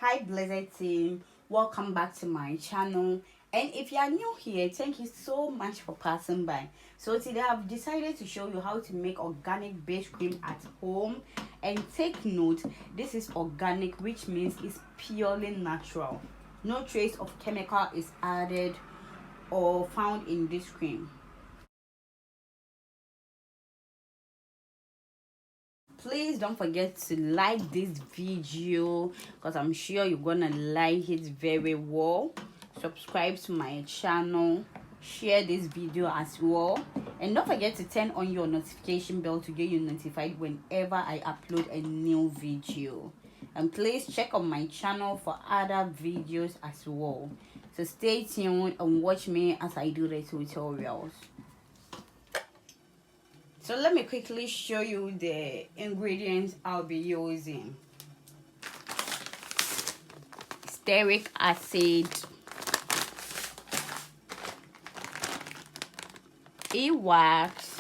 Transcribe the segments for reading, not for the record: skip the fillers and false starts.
Hi blessed team, welcome back to my channel. And if you are new here, thank you so much for passing by. So today I've decided to show you how to make organic base cream at home. And take note, this is organic, which means it's purely natural. No trace of chemical is added or found in this cream. Please don't forget to like this video because I'm sure you're gonna like it very well. Subscribe to my channel, share this video as well, and don't forget to turn on your notification bell to get you notified whenever I upload a new video. And please check on my channel for other videos as well. So stay tuned and watch me as I do the tutorials. So let me quickly show you the ingredients I'll be using. Stearic acid, wax,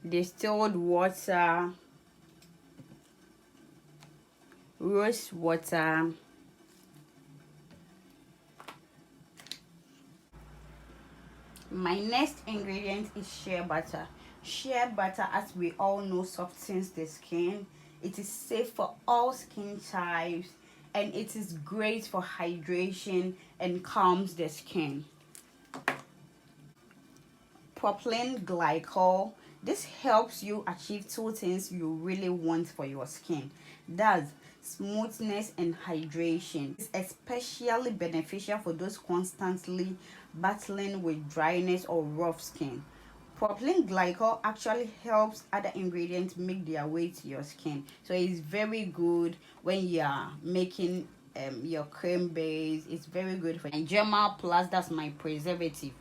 distilled water, rose water, my next ingredient is shea butter. Shea butter, as we all know, softens the skin. It is safe for all skin types and it is great for hydration and calms the skin. Proplyene glycol. This helps you achieve two things you really want for your skin. That's smoothness and hydration. It's especially beneficial for those constantly battling with dryness or rough skin. Propylene glycol actually helps other ingredients make their way to your skin, so it's very good when you are making your cream base. It's very good for Germa Plus, that's my preservative.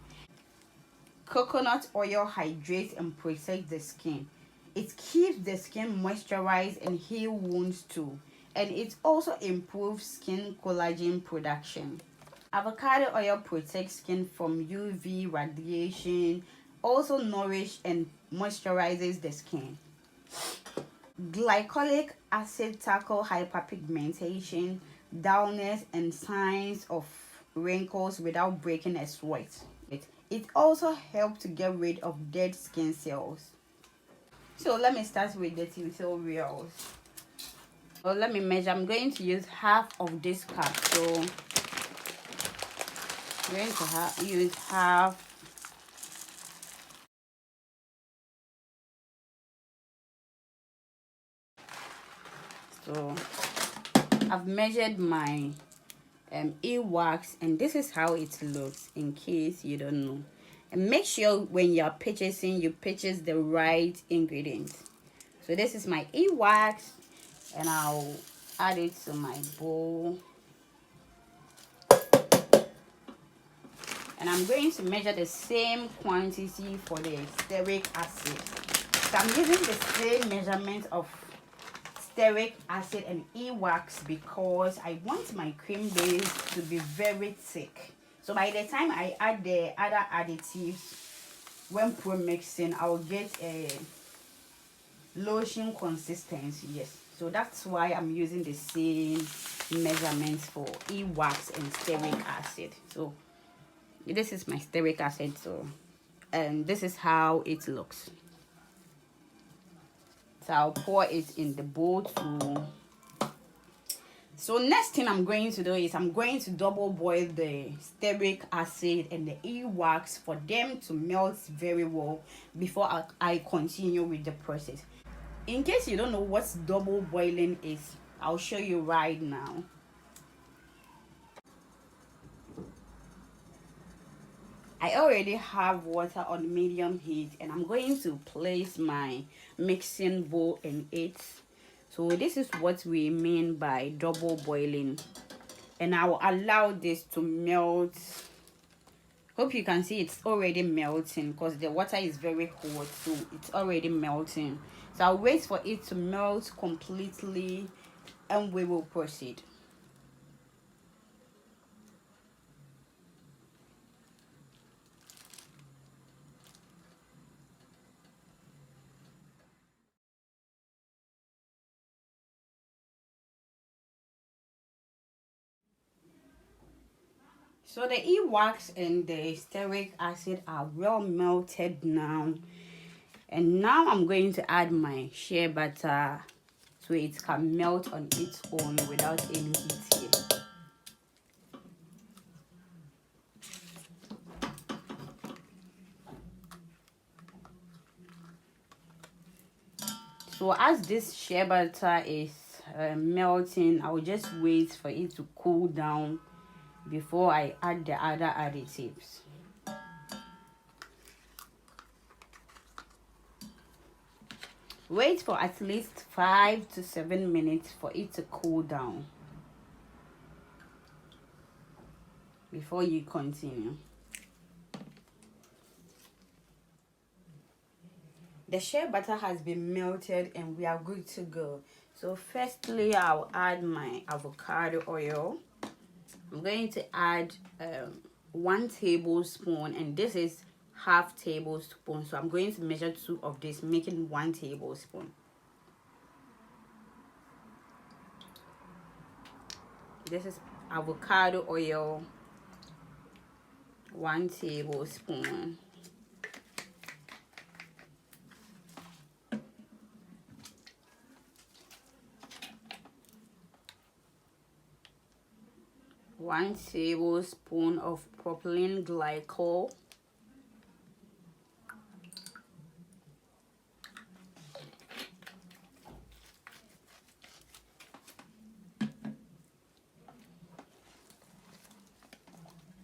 Coconut oil hydrates and protects the skin. It keeps the skin moisturized and heal wounds too, and it also improves skin collagen production. Avocado oil protects skin from UV radiation, also nourish and moisturizes the skin. Glycolic acid tackle hyperpigmentation, dullness, and signs of wrinkles without breaking a sweat. It also helps to get rid of dead skin cells. So let me start with the tutorials. So let me measure. I'm going to use half of this cup. So I'm going to use half. So I've measured my wax, and this is how it looks in case you don't know. And make sure when you're purchasing, you purchase the right ingredients. So this is my wax, and I'll add it to my bowl. And I'm going to measure the same quantity for the stearic acid. So I'm using the same measurement of stearic acid and wax because I want my cream base to be very thick. So by the time I add the other additives, when pro-mixing, I'll get a lotion consistency. Yes, so that's why I'm using the same measurements for wax and stearic acid. So this is my stearic acid, so and this is how it looks. So I'll pour it in the bowl too. So next thing I'm going to do is I'm going to double boil the stearic acid and the wax for them to melt very well before I continue with the process. In case you don't know what double boiling is, I'll show you right now. I already have water on medium heat and I'm going to place my mixing bowl in it. So this is what we mean by double boiling, and I will allow this to melt. Hope you can see it's already melting because the water is very hot, so it's already melting. So I'll wait for it to melt completely and we will proceed. So the e-wax and the stearic acid are well melted now. And now I'm going to add my shea butter so it can melt on its own without any heat here. So as this shea butter is melting, I will just wait for it to cool down before I add the other additives. Wait for at least 5 to 7 minutes for it to cool down before you continue. The shea butter has been melted and we are good to go. So firstly, I'll add my avocado oil. I'm going to add 1 tablespoon, and this is half tablespoon. So I'm going to measure 2 of this, making 1 tablespoon. This is avocado oil, 1 tablespoon. One tablespoon of propylene glycol.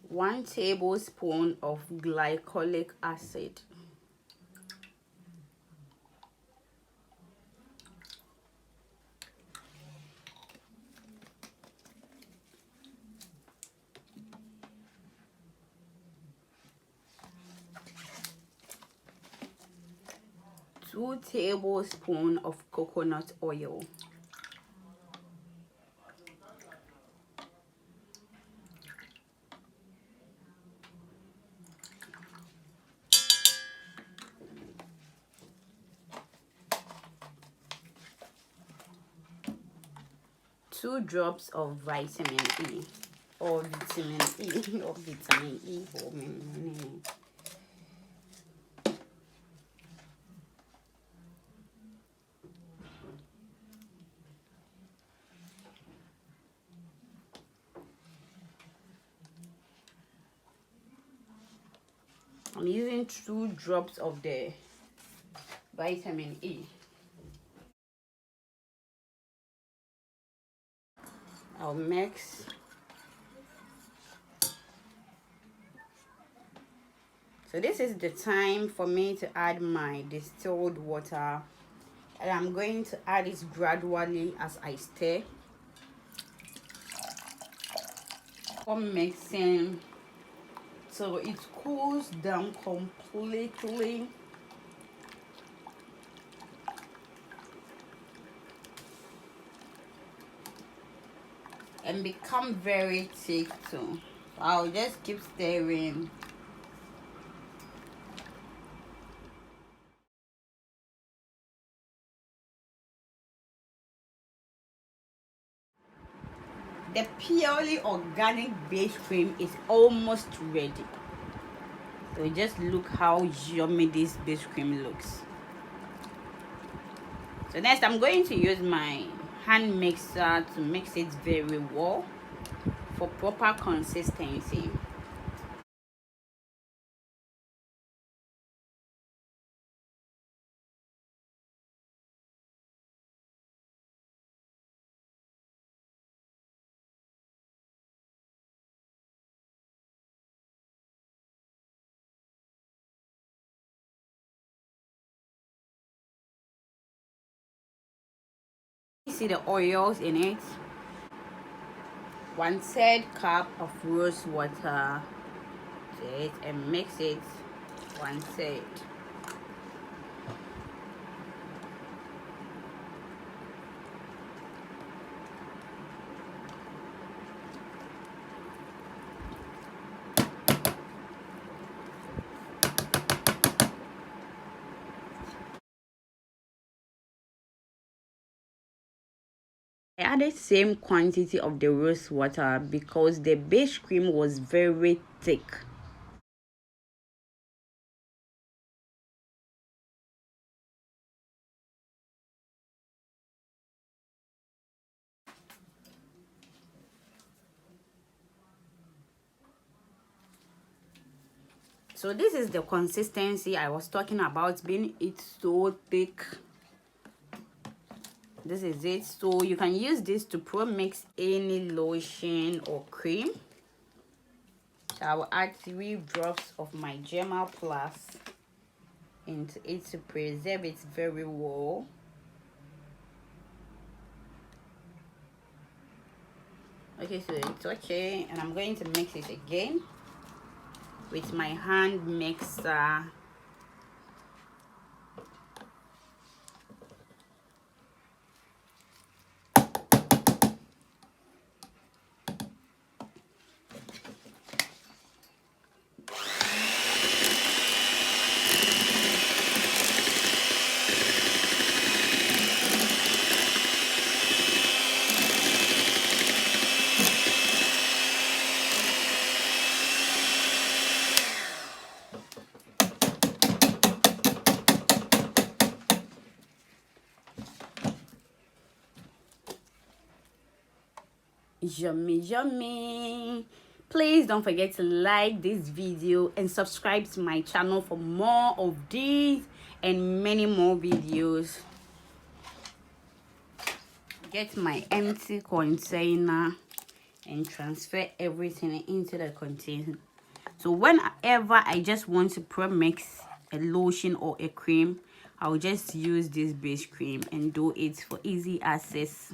One tablespoon of glycolic acid. Two tablespoons of coconut oil. Two drops of vitamin E or vitamin E or vitamin E for me. I'm using 2 drops of the vitamin E. I'll mix. So this is the time for me to add my distilled water, and I'm going to add it gradually as I stir. I'm mixing so it cools down completely. And become very thick too. I'll just keep stirring. The purely organic base cream is almost ready. So just look how yummy this base cream looks. So next I'm going to use my hand mixer to mix it very well for proper consistency. You see the oils in it. 1/3 cup of rose water to it and mix it 1/3. I added same quantity of the rose water because the base cream was very thick. So this is the consistency I was talking about, being it so thick. This is it. So you can use this to pro-mix any lotion or cream. So I will add 3 drops of my Germal Plus into it to preserve it very well. Okay, so it's okay, and I'm going to mix it again with my hand mixer. Yummy, yummy. Please don't forget to like this video and subscribe to my channel for more of these and many more videos. Get my empty container and transfer everything into the container. So whenever I just want to pro-mix a lotion or a cream, I'll just use this base cream and do it for easy access.